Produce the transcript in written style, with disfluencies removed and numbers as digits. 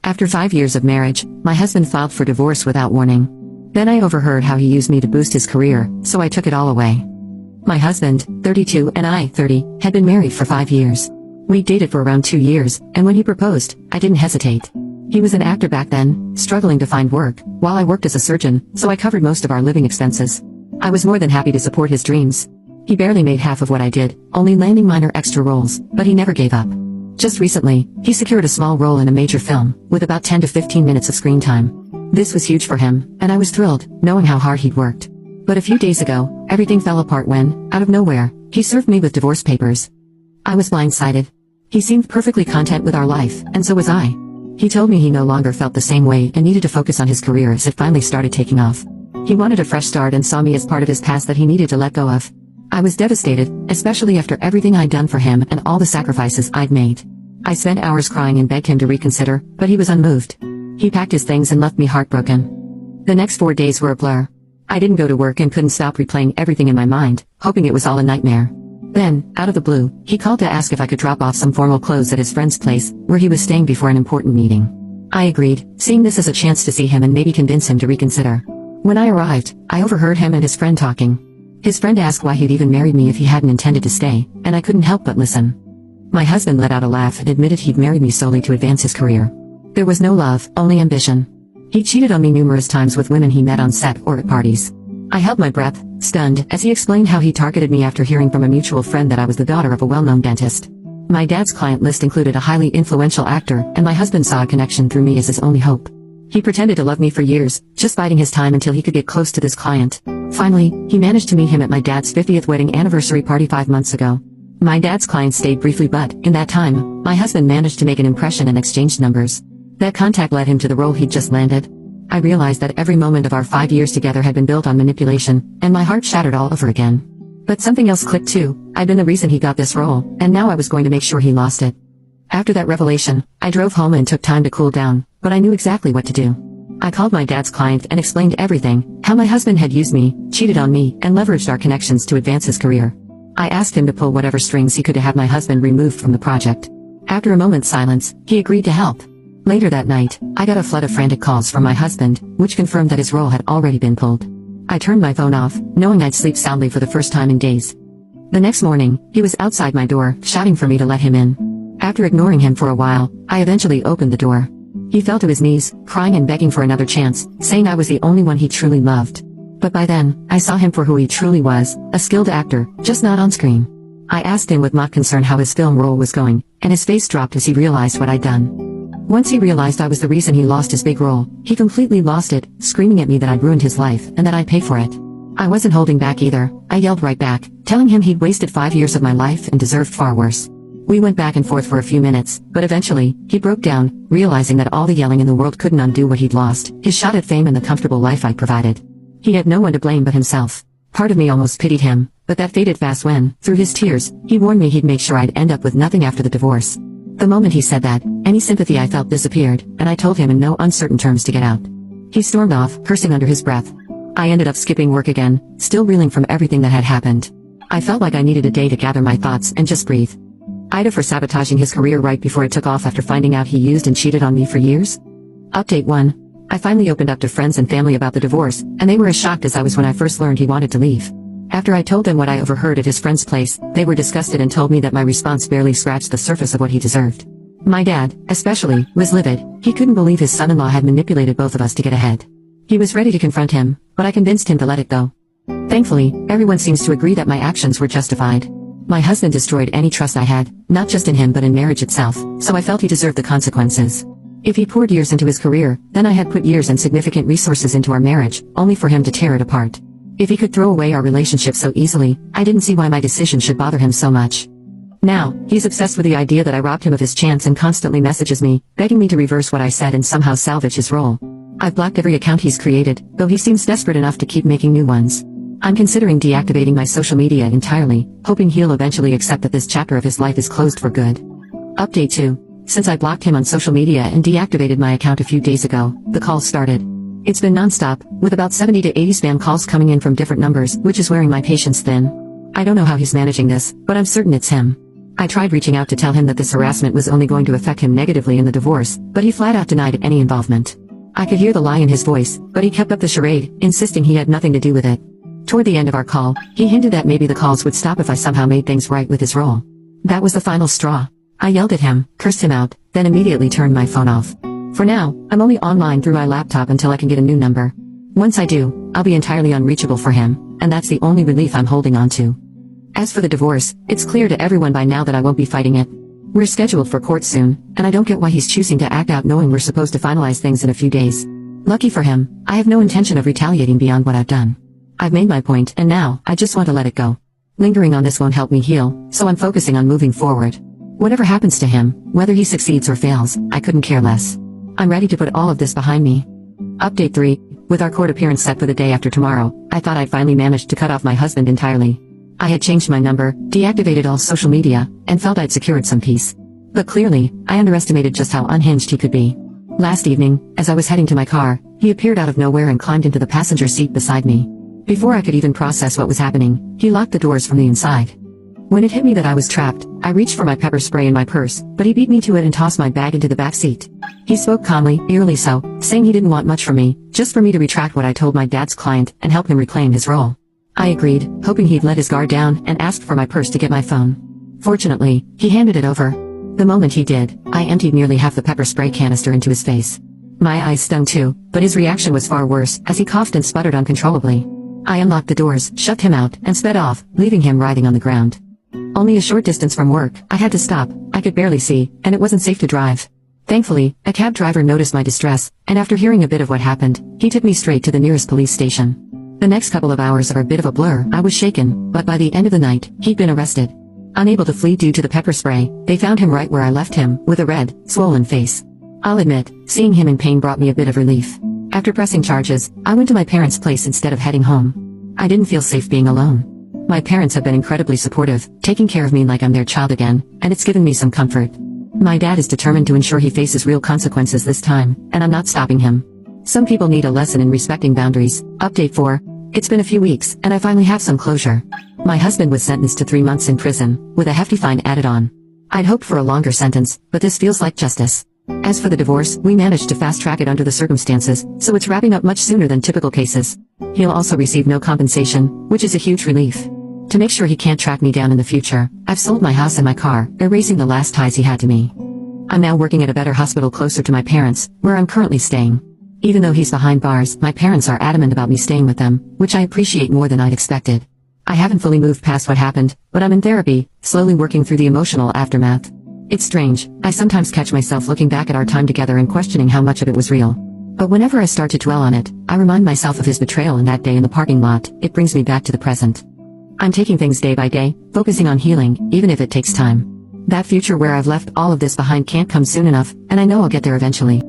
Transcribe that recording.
After 5 years of marriage, my husband filed for divorce without warning. Then I overheard how he used me to boost his career, so I took it all away. My husband, 32, and I, 30, had been married for 5 years. We dated for around 2 years, and when he proposed, I didn't hesitate. He was an actor back then, struggling to find work, while I worked as a surgeon, so I covered most of our living expenses. I was more than happy to support his dreams. He barely made half of what I did, only landing minor extra roles, but he never gave up. Just recently, he secured a small role in a major film, with about 10 to 15 minutes of screen time. This was huge for him, and I was thrilled, knowing how hard he'd worked. But a few days ago, everything fell apart when, out of nowhere, he served me with divorce papers. I was blindsided. He seemed perfectly content with our life, and so was I. He told me he no longer felt the same way and needed to focus on his career as it finally started taking off. He wanted a fresh start and saw me as part of his past that he needed to let go of. I was devastated, especially after everything I'd done for him and all the sacrifices I'd made. I spent hours crying and begged him to reconsider, but he was unmoved. He packed his things and left me heartbroken. The next 4 days were a blur. I didn't go to work and couldn't stop replaying everything in my mind, hoping it was all a nightmare. Then, out of the blue, he called to ask if I could drop off some formal clothes at his friend's place, where he was staying before an important meeting. I agreed, seeing this as a chance to see him and maybe convince him to reconsider. When I arrived, I overheard him and his friend talking. His friend asked why he'd even married me if he hadn't intended to stay, and I couldn't help but listen. My husband let out a laugh and admitted he'd married me solely to advance his career. There was no love, only ambition. He cheated on me numerous times with women he met on set or at parties. I held my breath, stunned, as he explained how he targeted me after hearing from a mutual friend that I was the daughter of a well-known dentist. My dad's client list included a highly influential actor, and my husband saw a connection through me as his only hope. He pretended to love me for years, just biding his time until he could get close to this client. Finally, he managed to meet him at my dad's 50th wedding anniversary party 5 months ago. My dad's client stayed briefly, but, in that time, my husband managed to make an impression and exchanged numbers. That contact led him to the role he'd just landed. I realized that every moment of our 5 years together had been built on manipulation, and my heart shattered all over again. But something else clicked too. I'd been the reason he got this role, and now I was going to make sure he lost it. After that revelation, I drove home and took time to cool down, but I knew exactly what to do. I called my dad's client and explained everything, how my husband had used me, cheated on me, and leveraged our connections to advance his career. I asked him to pull whatever strings he could to have my husband removed from the project. After a moment's silence, he agreed to help. Later that night, I got a flood of frantic calls from my husband, which confirmed that his role had already been pulled. I turned my phone off, knowing I'd sleep soundly for the first time in days. The next morning, he was outside my door, shouting for me to let him in. After ignoring him for a while, I eventually opened the door. He fell to his knees, crying and begging for another chance, saying I was the only one he truly loved. But by then, I saw him for who he truly was, a skilled actor, just not on screen. I asked him with mock concern how his film role was going, and his face dropped as he realized what I'd done. Once he realized I was the reason he lost his big role, he completely lost it, screaming at me that I'd ruined his life and that I'd pay for it. I wasn't holding back either. I yelled right back, telling him he'd wasted 5 years of my life and deserved far worse. We went back and forth for a few minutes, but eventually, he broke down, realizing that all the yelling in the world couldn't undo what he'd lost, his shot at fame and the comfortable life I'd provided. He had no one to blame but himself. Part of me almost pitied him, but that faded fast when, through his tears, he warned me he'd make sure I'd end up with nothing after the divorce. The moment he said that, any sympathy I felt disappeared, and I told him in no uncertain terms to get out. He stormed off, cursing under his breath. I ended up skipping work again, still reeling from everything that had happened. I felt like I needed a day to gather my thoughts and just breathe. Ida for sabotaging his career right before it took off after finding out he used and cheated on me for years. Update 1. I finally opened up to friends and family about the divorce, and they were as shocked as I was when I first learned he wanted to leave. After I told them what I overheard at his friend's place, they were disgusted and told me that my response barely scratched the surface of what he deserved. My dad, especially, was livid. He couldn't believe his son-in-law had manipulated both of us to get ahead. He was ready to confront him, but I convinced him to let it go. Thankfully, everyone seems to agree that my actions were justified. My husband destroyed any trust I had, not just in him but in marriage itself, so I felt he deserved the consequences. If he poured years into his career, then I had put years and significant resources into our marriage, only for him to tear it apart. If he could throw away our relationship so easily, I didn't see why my decision should bother him so much. Now, he's obsessed with the idea that I robbed him of his chance and constantly messages me, begging me to reverse what I said and somehow salvage his role. I've blocked every account he's created, though he seems desperate enough to keep making new ones. I'm considering deactivating my social media entirely, hoping he'll eventually accept that this chapter of his life is closed for good. Update 2. Since I blocked him on social media and deactivated my account a few days ago, the calls started. It's been non-stop, with about 70 to 80 spam calls coming in from different numbers, which is wearing my patience thin. I don't know how he's managing this, but I'm certain it's him. I tried reaching out to tell him that this harassment was only going to affect him negatively in the divorce, but he flat out denied any involvement. I could hear the lie in his voice, but he kept up the charade, insisting he had nothing to do with it. Toward the end of our call, he hinted that maybe the calls would stop if I somehow made things right with his role. That was the final straw. I yelled at him, cursed him out, then immediately turned my phone off. For now, I'm only online through my laptop until I can get a new number. Once I do, I'll be entirely unreachable for him, and that's the only relief I'm holding on to. As for the divorce, it's clear to everyone by now that I won't be fighting it. We're scheduled for court soon, and I don't get why he's choosing to act out knowing we're supposed to finalize things in a few days. Lucky for him, I have no intention of retaliating beyond what I've done. I've made my point, and now, I just want to let it go. Lingering on this won't help me heal, so I'm focusing on moving forward. Whatever happens to him, whether he succeeds or fails, I couldn't care less. I'm ready to put all of this behind me. Update 3. With our court appearance set for the day after tomorrow, I thought I'd finally managed to cut off my husband entirely. I had changed my number, deactivated all social media, and felt I'd secured some peace. But clearly, I underestimated just how unhinged he could be. Last evening, as I was heading to my car, he appeared out of nowhere and climbed into the passenger seat beside me. Before I could even process what was happening, he locked the doors from the inside. When it hit me that I was trapped, I reached for my pepper spray in my purse, but he beat me to it and tossed my bag into the back seat. He spoke calmly, eerily so, saying he didn't want much from me, just for me to retract what I told my dad's client and help him reclaim his role. I agreed, hoping he'd let his guard down, and asked for my purse to get my phone. Fortunately, he handed it over. The moment he did, I emptied nearly half the pepper spray canister into his face. My eyes stung too, but his reaction was far worse, as he coughed and sputtered uncontrollably. I unlocked the doors, shoved him out, and sped off, leaving him writhing on the ground. Only a short distance from work, I had to stop. I could barely see, and it wasn't safe to drive. Thankfully, a cab driver noticed my distress, and after hearing a bit of what happened, he took me straight to the nearest police station. The next couple of hours are a bit of a blur. I was shaken, but by the end of the night, he'd been arrested. Unable to flee due to the pepper spray, they found him right where I left him, with a red, swollen face. I'll admit, seeing him in pain brought me a bit of relief. After pressing charges, I went to my parents' place instead of heading home. I didn't feel safe being alone. My parents have been incredibly supportive, taking care of me like I'm their child again, and it's given me some comfort. My dad is determined to ensure he faces real consequences this time, and I'm not stopping him. Some people need a lesson in respecting boundaries. Update 4. It's been a few weeks, and I finally have some closure. My husband was sentenced to 3 months in prison, with a hefty fine added on. I'd hoped for a longer sentence, but this feels like justice. As for the divorce, we managed to fast-track it under the circumstances, so it's wrapping up much sooner than typical cases. He'll also receive no compensation, which is a huge relief. To make sure he can't track me down in the future, I've sold my house and my car, erasing the last ties he had to me. I'm now working at a better hospital closer to my parents, where I'm currently staying. Even though he's behind bars, my parents are adamant about me staying with them, which I appreciate more than I'd expected. I haven't fully moved past what happened, but I'm in therapy, slowly working through the emotional aftermath. It's strange, I sometimes catch myself looking back at our time together and questioning how much of it was real. But whenever I start to dwell on it, I remind myself of his betrayal in that day in the parking lot. It brings me back to the present. I'm taking things day by day, focusing on healing, even if it takes time. That future where I've left all of this behind can't come soon enough, and I know I'll get there eventually.